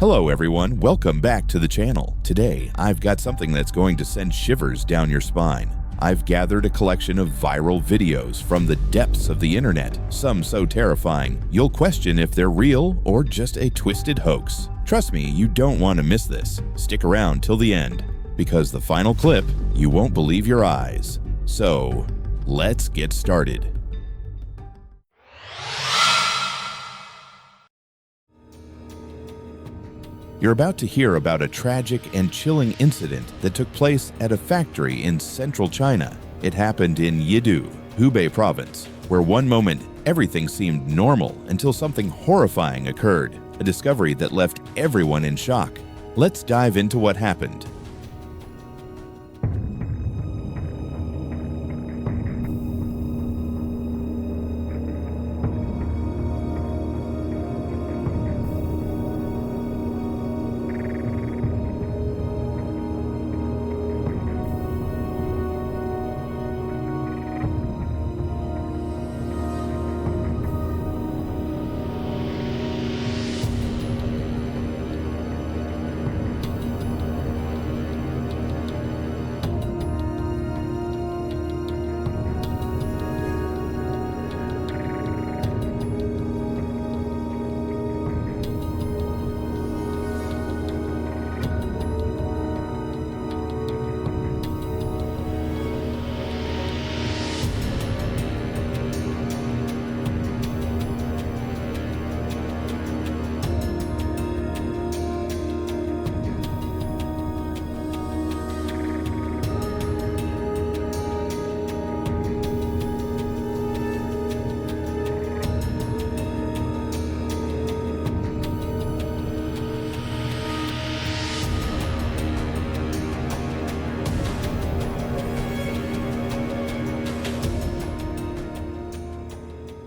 Hello everyone, welcome back to the channel. Today, I've got something that's going to send shivers down your spine. I've gathered a collection of viral videos from the depths of the internet, some so terrifying, you'll question if they're real or just a twisted hoax. Trust me, you don't want to miss this. Stick around till the end, because the final clip, you won't believe your eyes. So, let's get started. You're about to hear about a tragic and chilling incident that took place at a factory in central China. It happened in Yidu, Hubei province, where one moment everything seemed normal until something horrifying occurred, a discovery that left everyone in shock. Let's dive into what happened.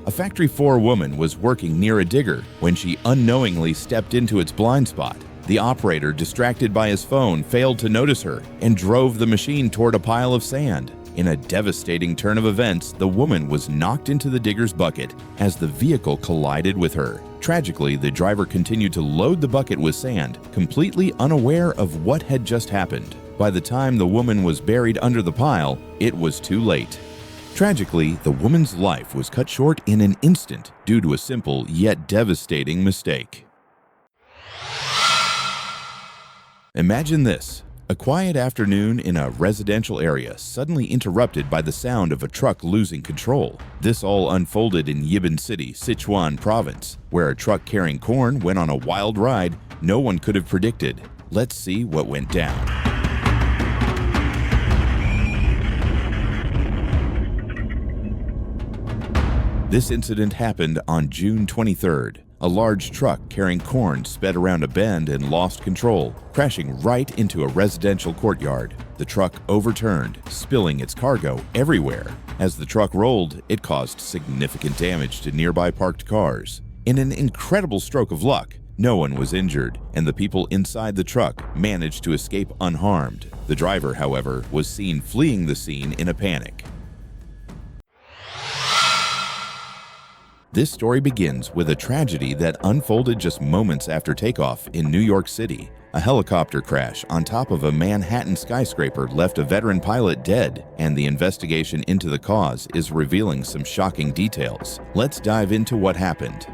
A Factory 4 woman was working near a digger when she unknowingly stepped into its blind spot. The operator, distracted by his phone, failed to notice her and drove the machine toward a pile of sand. In a devastating turn of events, the woman was knocked into the digger's bucket as the vehicle collided with her. Tragically, the driver continued to load the bucket with sand, completely unaware of what had just happened. By the time the woman was buried under the pile, it was too late. Tragically, the woman's life was cut short in an instant due to a simple yet devastating mistake. Imagine this: a quiet afternoon in a residential area suddenly interrupted by the sound of a truck losing control. This all unfolded in Yibin City, Sichuan province, where a truck carrying corn went on a wild ride no one could have predicted. Let's see what went down. This incident happened on June 23rd. A large truck carrying corn sped around a bend and lost control, crashing right into a residential courtyard. The truck overturned, spilling its cargo everywhere. As the truck rolled, it caused significant damage to nearby parked cars. In an incredible stroke of luck, no one was injured, and the people inside the truck managed to escape unharmed. The driver, however, was seen fleeing the scene in a panic. This story begins with a tragedy that unfolded just moments after takeoff in New York City. A helicopter crash on top of a Manhattan skyscraper left a veteran pilot dead, and the investigation into the cause is revealing some shocking details. Let's dive into what happened.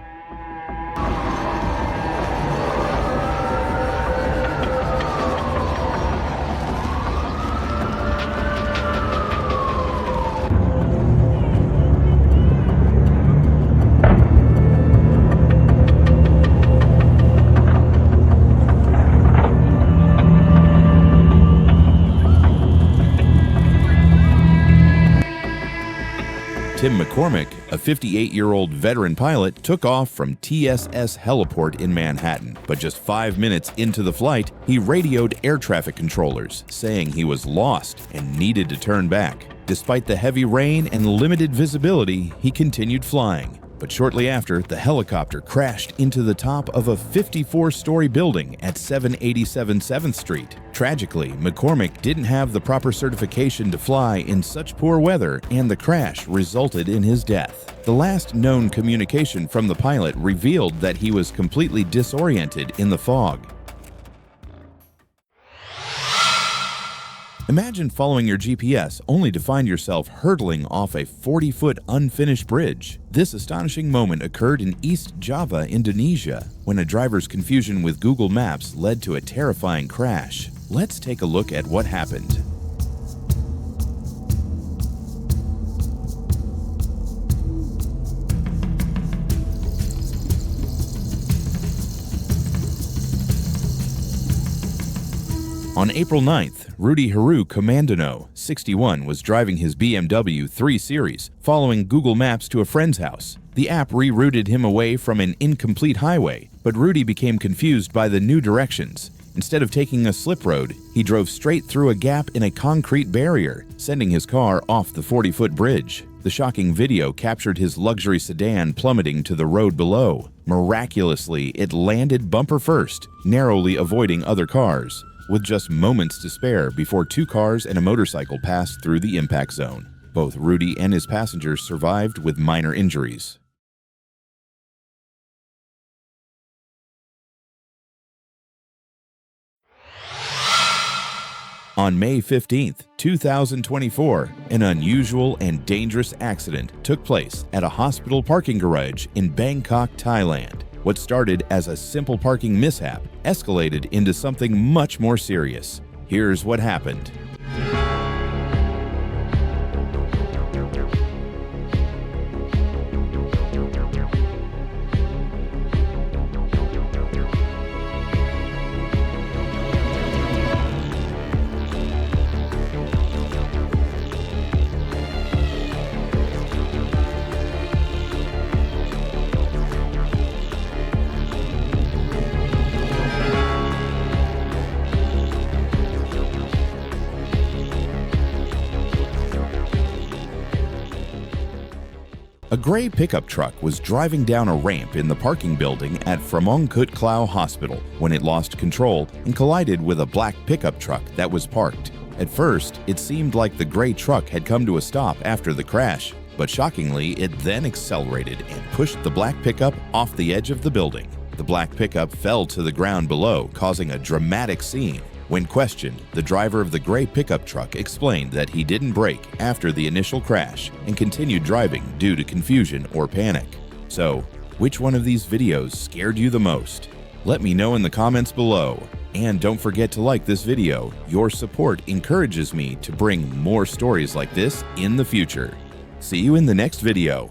Tim McCormick, a 58-year-old veteran pilot, took off from TSS Heliport in Manhattan, but just 5 minutes into the flight, he radioed air traffic controllers, saying he was lost and needed to turn back. Despite the heavy rain and limited visibility, he continued flying. But shortly after, the helicopter crashed into the top of a 54-story building at 787 7th Street. Tragically, McCormick didn't have the proper certification to fly in such poor weather, and the crash resulted in his death. The last known communication from the pilot revealed that he was completely disoriented in the fog. Imagine following your GPS only to find yourself hurtling off a 40-foot unfinished bridge. This astonishing moment occurred in East Java, Indonesia, when a driver's confusion with Google Maps led to a terrifying crash. Let's take a look at what happened. On April 9th, Rudy Haru Comandano, 61, was driving his BMW 3 Series, following Google Maps to a friend's house. The app rerouted him away from an incomplete highway, but Rudy became confused by the new directions. Instead of taking a slip road, he drove straight through a gap in a concrete barrier, sending his car off the 40-foot bridge. The shocking video captured his luxury sedan plummeting to the road below. Miraculously, it landed bumper first, narrowly avoiding other cars, with just moments to spare before 2 cars and a motorcycle passed through the impact zone. Both Rudy and his passengers survived with minor injuries. On May 15, 2024, an unusual and dangerous accident took place at a hospital parking garage in Bangkok, Thailand. What started as a simple parking mishap escalated into something much more serious. Here's what happened. A gray pickup truck was driving down a ramp in the parking building at Phramongkut Klau Hospital when it lost control and collided with a black pickup truck that was parked. At first, it seemed like the gray truck had come to a stop after the crash, but shockingly, it then accelerated and pushed the black pickup off the edge of the building. The black pickup fell to the ground below, causing a dramatic scene. When questioned, the driver of the gray pickup truck explained that he didn't brake after the initial crash and continued driving due to confusion or panic. So, which one of these videos scared you the most? Let me know in the comments below. And don't forget to like this video. Your support encourages me to bring more stories like this in the future. See you in the next video.